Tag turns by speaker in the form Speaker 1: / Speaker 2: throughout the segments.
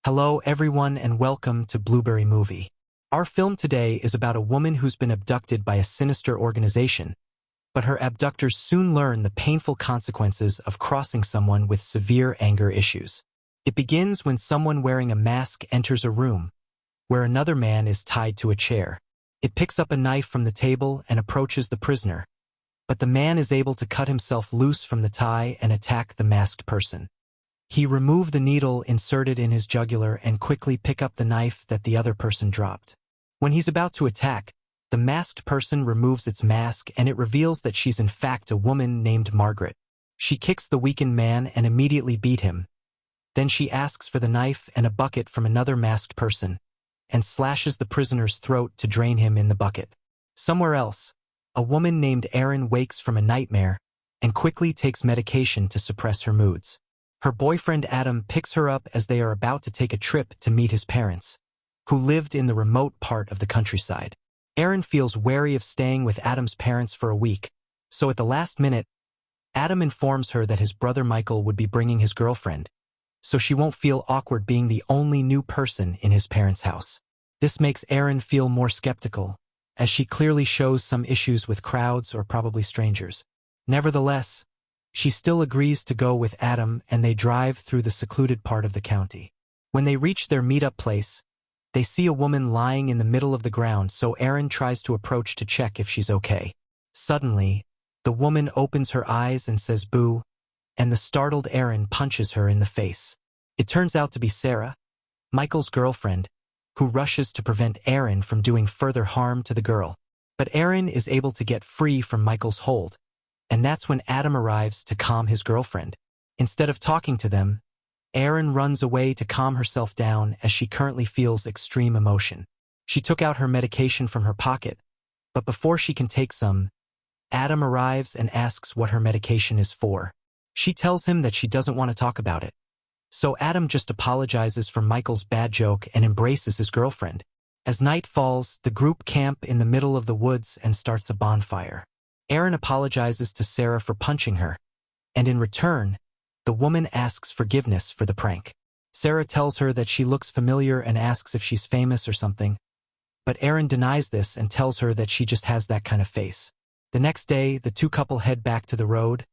Speaker 1: Hello everyone and welcome to Blueberry Movie. Our film today is about a woman who's been abducted by a sinister organization, but her abductors soon learn the painful consequences of crossing someone with severe anger issues. It begins when someone wearing a mask enters a room, where another man is tied to a chair. It picks up a knife from the table and approaches the prisoner, but the man is able to cut himself loose from the tie and attack the masked person. He removed the needle inserted in his jugular and quickly pick up the knife that the other person dropped. When he's about to attack, the masked person removes its mask and it reveals that she's in fact a woman named Margaret. She kicks the weakened man and immediately beat him. Then she asks for the knife and a bucket from another masked person, and slashes the prisoner's throat to drain him in the bucket. Somewhere else, a woman named Erin wakes from a nightmare and quickly takes medication to suppress her moods. Her boyfriend Adam picks her up as they are about to take a trip to meet his parents, who lived in the remote part of the countryside. Erin feels wary of staying with Adam's parents for a week, so at the last minute, Adam informs her that his brother Michael would be bringing his girlfriend, so she won't feel awkward being the only new person in his parents' house. This makes Erin feel more skeptical, as she clearly shows some issues with crowds or probably strangers. Nevertheless, she still agrees to go with Adam and they drive through the secluded part of the county. When they reach their meetup place, they see a woman lying in the middle of the ground, so Erin tries to approach to check if she's okay. Suddenly, the woman opens her eyes and says boo, and the startled Erin punches her in the face. It turns out to be Sarah, Michael's girlfriend, who rushes to prevent Erin from doing further harm to the girl. But Erin is able to get free from Michael's hold, and that's when Adam arrives to calm his girlfriend. Instead of talking to them, Erin runs away to calm herself down as she currently feels extreme emotion. She took out her medication from her pocket, but before she can take some, Adam arrives and asks what her medication is for. She tells him that she doesn't want to talk about it. So Adam just apologizes for Michael's bad joke and embraces his girlfriend. As night falls, the group camp in the middle of the woods and starts a bonfire. Erin apologizes to Sarah for punching her, and in return, the woman asks forgiveness for the prank. Sarah tells her that she looks familiar and asks if she's famous or something, but Erin denies this and tells her that she just has that kind of face. The next day, the two couple head back to the road,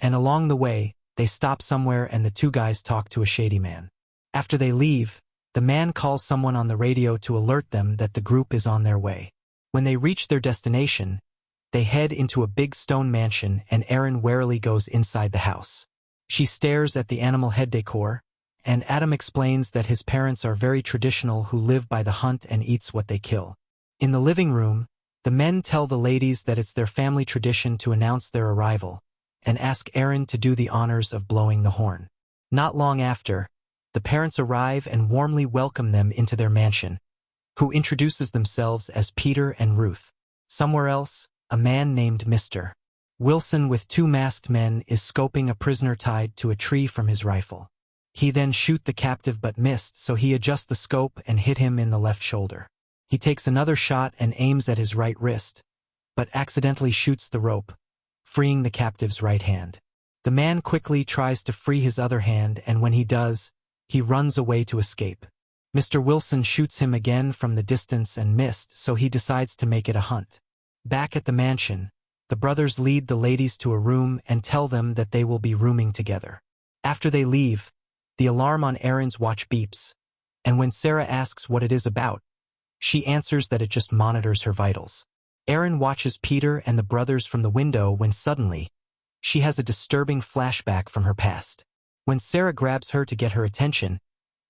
Speaker 1: and along the way, they stop somewhere and the two guys talk to a shady man. After they leave, the man calls someone on the radio to alert them that the group is on their way. When they reach their destination, they head into a big stone mansion and Erin warily goes inside the house. She stares at the animal head decor, and Adam explains that his parents are very traditional who live by the hunt and eats what they kill. In the living room, the men tell the ladies that it's their family tradition to announce their arrival, and ask Erin to do the honors of blowing the horn. Not long after, the parents arrive and warmly welcome them into their mansion, who introduces themselves as Peter and Ruth. Somewhere else, a man named Mr. Wilson with two masked men is scoping a prisoner tied to a tree from his rifle. He then shoots the captive but missed, so he adjusts the scope and hit him in the left shoulder. He takes another shot and aims at his right wrist, but accidentally shoots the rope, freeing the captive's right hand. The man quickly tries to free his other hand, and when he does, he runs away to escape. Mr. Wilson shoots him again from the distance and missed, so he decides to make it a hunt. Back at the mansion, the brothers lead the ladies to a room and tell them that they will be rooming together. After they leave, the alarm on Erin's watch beeps, and when Sarah asks what it is about, she answers that it just monitors her vitals. Erin watches Peter and the brothers from the window when suddenly, she has a disturbing flashback from her past. When Sarah grabs her to get her attention,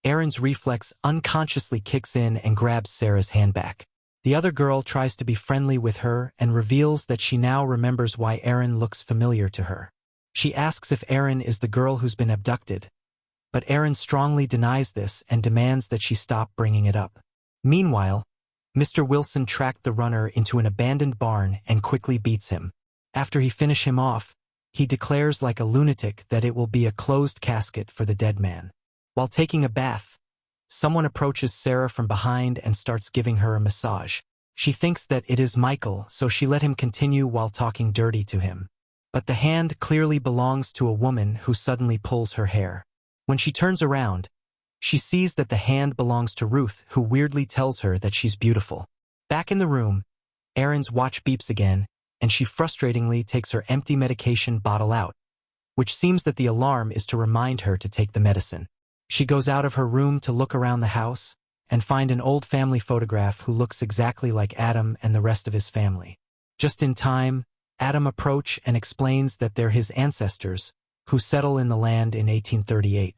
Speaker 1: Erin's reflex unconsciously kicks in and grabs Sarah's hand back. The other girl tries to be friendly with her and reveals that she now remembers why Erin looks familiar to her. She asks if Erin is the girl who's been abducted, but Erin strongly denies this and demands that she stop bringing it up. Meanwhile, Mr. Wilson tracked the runner into an abandoned barn and quickly beats him. After he finishes him off, he declares like a lunatic that it will be a closed casket for the dead man. While taking a bath, someone approaches Sarah from behind and starts giving her a massage. She thinks that it is Michael, so she let him continue while talking dirty to him. But the hand clearly belongs to a woman who suddenly pulls her hair. When she turns around, She sees that the hand belongs to Ruth, who weirdly tells her that she's beautiful. Back in the room, Erin's watch beeps again, and she frustratingly takes her empty medication bottle out, which seems that the alarm is to remind her to take the medicine. She goes out of her room to look around the house and find an old family photograph who looks exactly like Adam and the rest of his family. Just in time, Adam approaches and explains that they're his ancestors, who settle in the land in 1838.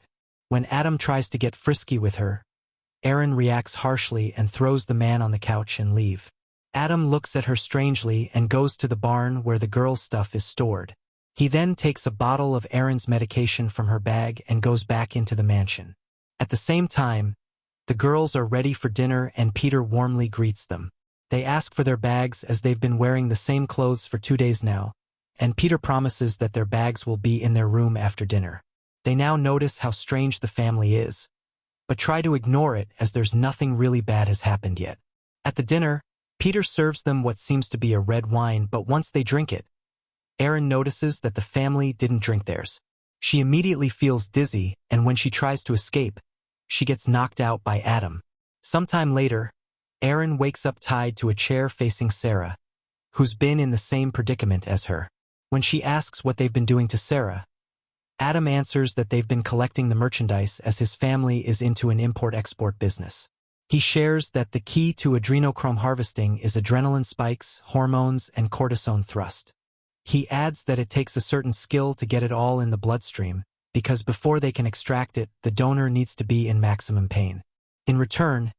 Speaker 1: When Adam tries to get frisky with her, Erin reacts harshly and throws the man on the couch and leave. Adam looks at her strangely and goes to the barn where the girl's stuff is stored. He then takes a bottle of Erin's medication from her bag and goes back into the mansion. At the same time, the girls are ready for dinner and Peter warmly greets them. They ask for their bags as they've been wearing the same clothes for 2 days now, and Peter promises that their bags will be in their room after dinner. They now notice how strange the family is, but try to ignore it as there's nothing really bad has happened yet. At the dinner, Peter serves them what seems to be a red wine, but once they drink it, Erin notices that the family didn't drink theirs. She immediately feels dizzy, and when she tries to escape, she gets knocked out by Adam. Sometime later, Erin wakes up tied to a chair facing Sarah, who's been in the same predicament as her. When she asks what they've been doing to Sarah, Adam answers that they've been collecting the merchandise as his family is into an import-export business. He shares that the key to adrenochrome harvesting is adrenaline spikes, hormones, and cortisone thrust. He adds that it takes a certain skill to get it all in the bloodstream, because before they can extract it, the donor needs to be in maximum pain. In return,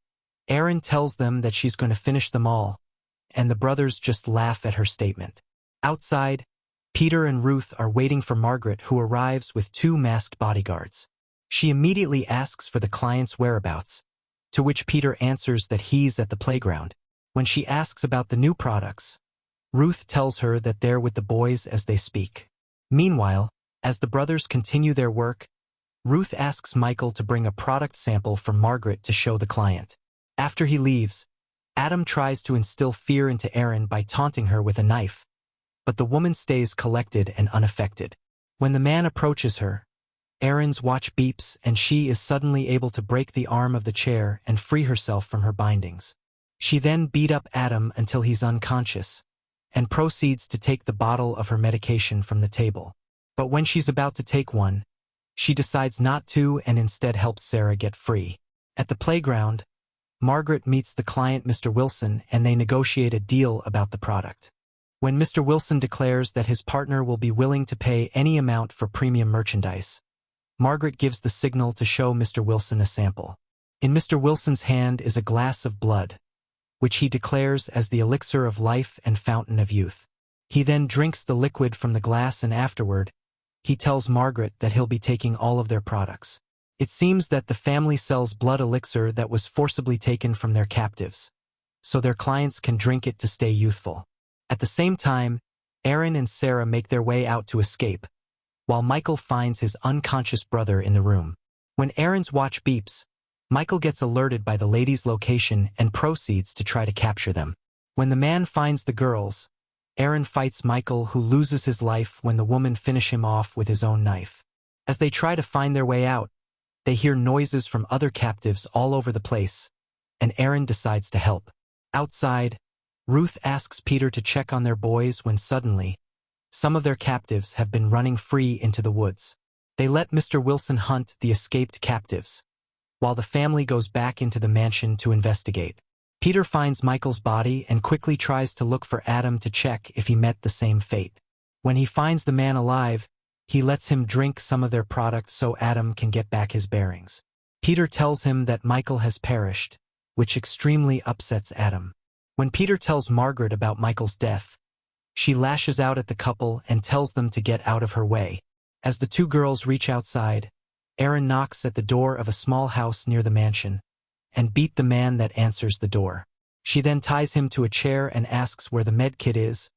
Speaker 1: Erin tells them that she's going to finish them all, and the brothers just laugh at her statement. Outside, Peter and Ruth are waiting for Margaret, who arrives with 2 masked bodyguards. She immediately asks for the client's whereabouts, to which Peter answers that he's at the playground. When she asks about the new products, Ruth tells her that they're with the boys as they speak. Meanwhile, as the brothers continue their work, Ruth asks Michael to bring a product sample for Margaret to show the client. After he leaves, Adam tries to instill fear into Erin by taunting her with a knife, but the woman stays collected and unaffected. When the man approaches her, Erin's watch beeps and she is suddenly able to break the arm of the chair and free herself from her bindings. She then beat up Adam until he's unconscious, and proceeds to take the bottle of her medication from the table. But when she's about to take one, she decides not to and instead helps Sarah get free. At the playground, Margaret meets the client Mr. Wilson and they negotiate a deal about the product. When Mr. Wilson declares that his partner will be willing to pay any amount for premium merchandise, Margaret gives the signal to show Mr. Wilson a sample. In Mr. Wilson's hand is a glass of blood, which he declares as the elixir of life and fountain of youth. He then drinks the liquid from the glass and afterward, he tells Margaret that he'll be taking all of their products. It seems that the family sells blood elixir that was forcibly taken from their captives, so their clients can drink it to stay youthful. At the same time, Erin and Sarah make their way out to escape, while Michael finds his unconscious brother in the room. When Erin's watch beeps, Michael gets alerted by the ladies' location and proceeds to try to capture them. When the man finds the girls, Erin fights Michael, who loses his life when the woman finishes him off with his own knife. As they try to find their way out, they hear noises from other captives all over the place, and Erin decides to help. Outside, Ruth asks Peter to check on their boys when suddenly, some of their captives have been running free into the woods. They let Mr. Wilson hunt the escaped captives, while the family goes back into the mansion to investigate. Peter finds Michael's body and quickly tries to look for Adam to check if he met the same fate. When he finds the man alive, he lets him drink some of their product so Adam can get back his bearings. Peter tells him that Michael has perished, which extremely upsets Adam. When Peter tells Margaret about Michael's death, she lashes out at the couple and tells them to get out of her way. As the 2 girls reach outside, Erin knocks at the door of a small house near the mansion and beat the man that answers the door. She then ties him to a chair and asks where the med kit is,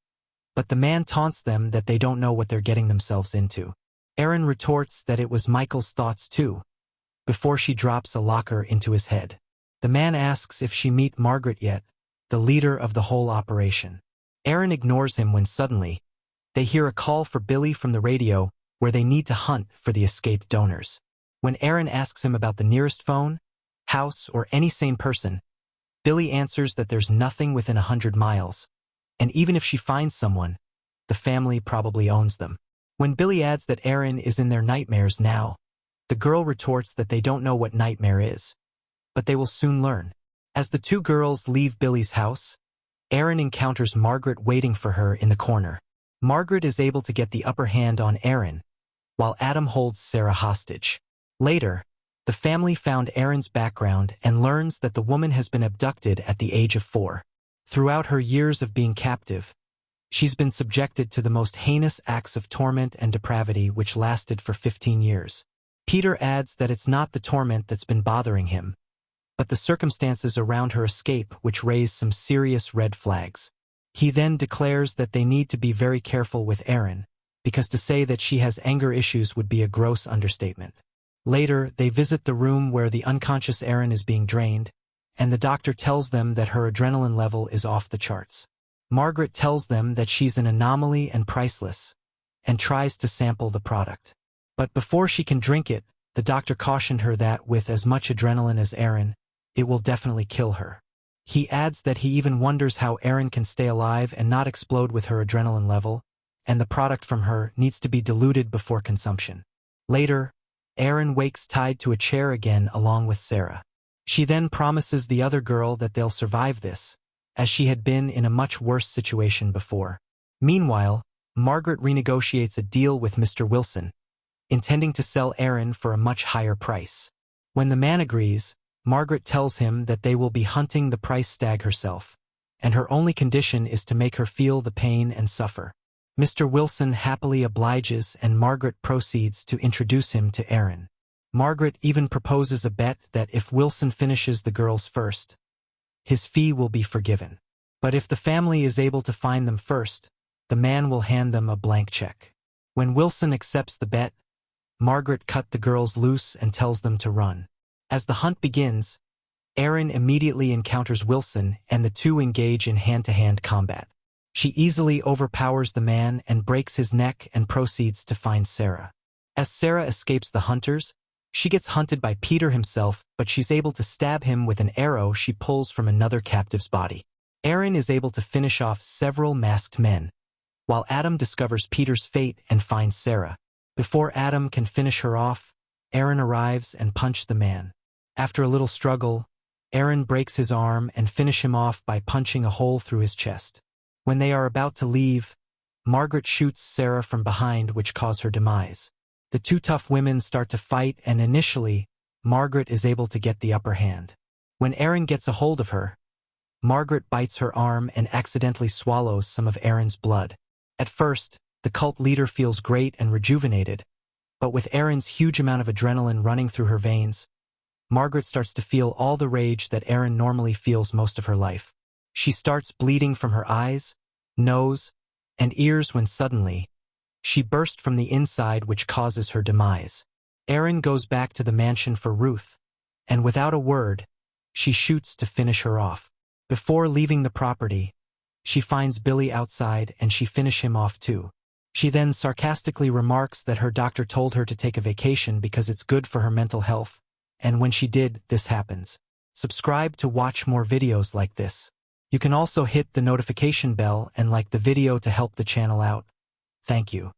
Speaker 1: but the man taunts them that they don't know what they're getting themselves into. Erin retorts that it was Michael's thoughts too, before she drops a locker into his head. The man asks if she met Margaret yet, the leader of the whole operation. Erin ignores him when suddenly, they hear a call for Billy from the radio where they need to hunt for the escaped donors. When Aaron asks him about the nearest phone, house, or any sane person, Billy answers that there's nothing within 100 miles, and even if she finds someone, the family probably owns them. When Billy adds that Aaron is in their nightmares now, the girl retorts that they don't know what nightmare is, but they will soon learn. As the two girls leave Billy's house, Aaron encounters Margaret waiting for her in the corner. Margaret is able to get the upper hand on Aaron, while Adam holds Sarah hostage. Later, the family found Aaron's background and learns that the woman has been abducted at the age of 4. Throughout her years of being captive, she's been subjected to the most heinous acts of torment and depravity which lasted for 15 years. Peter adds that it's not the torment that's been bothering him, but the circumstances around her escape which raise some serious red flags. He then declares that they need to be very careful with Aaron, because to say that she has anger issues would be a gross understatement. Later, they visit the room where the unconscious Aaron is being drained, and the doctor tells them that her adrenaline level is off the charts. Margaret tells them that she's an anomaly and priceless, and tries to sample the product. But before she can drink it, the doctor cautioned her that with as much adrenaline as Aaron, it will definitely kill her. He adds that he even wonders how Aaron can stay alive and not explode with her adrenaline level, and the product from her needs to be diluted before consumption. Later, Aaron wakes tied to a chair again along with Sarah. She then promises the other girl that they'll survive this, as she had been in a much worse situation before. Meanwhile, Margaret renegotiates a deal with Mr. Wilson, intending to sell Aaron for a much higher price. When the man agrees, Margaret tells him that they will be hunting the price tag herself, and her only condition is to make her feel the pain and suffer. Mr. Wilson happily obliges and Margaret proceeds to introduce him to Aaron. Margaret even proposes a bet that if Wilson finishes the girls first, his fee will be forgiven. But if the family is able to find them first, the man will hand them a blank check. When Wilson accepts the bet, Margaret cut the girls loose and tells them to run. As the hunt begins, Aaron immediately encounters Wilson and the two engage in hand-to-hand combat. She easily overpowers the man and breaks his neck and proceeds to find Sarah. As Sarah escapes the hunters, she gets hunted by Peter himself, but she's able to stab him with an arrow she pulls from another captive's body. Aaron is able to finish off several masked men, while Adam discovers Peter's fate and finds Sarah. Before Adam can finish her off, Aaron arrives and punches the man. After a little struggle, Aaron breaks his arm and finishes him off by punching a hole through his chest. When they are about to leave, Margaret shoots Sarah from behind, which causes her demise. The two tough women start to fight, and initially, Margaret is able to get the upper hand. When Aaron gets a hold of her, Margaret bites her arm and accidentally swallows some of Aaron's blood. At first, the cult leader feels great and rejuvenated, but with Aaron's huge amount of adrenaline running through her veins, Margaret starts to feel all the rage that Aaron normally feels most of her life. She starts bleeding from her eyes, nose, and ears when suddenly, she bursts from the inside, which causes her demise. Aaron goes back to the mansion for Ruth, and without a word, she shoots to finish her off. Before leaving the property, she finds Billy outside and she finishes him off too. She then sarcastically remarks that her doctor told her to take a vacation because it's good for her mental health, and when she did, this happens. Subscribe to watch more videos like this. You can also hit the notification bell and like the video to help the channel out. Thank you.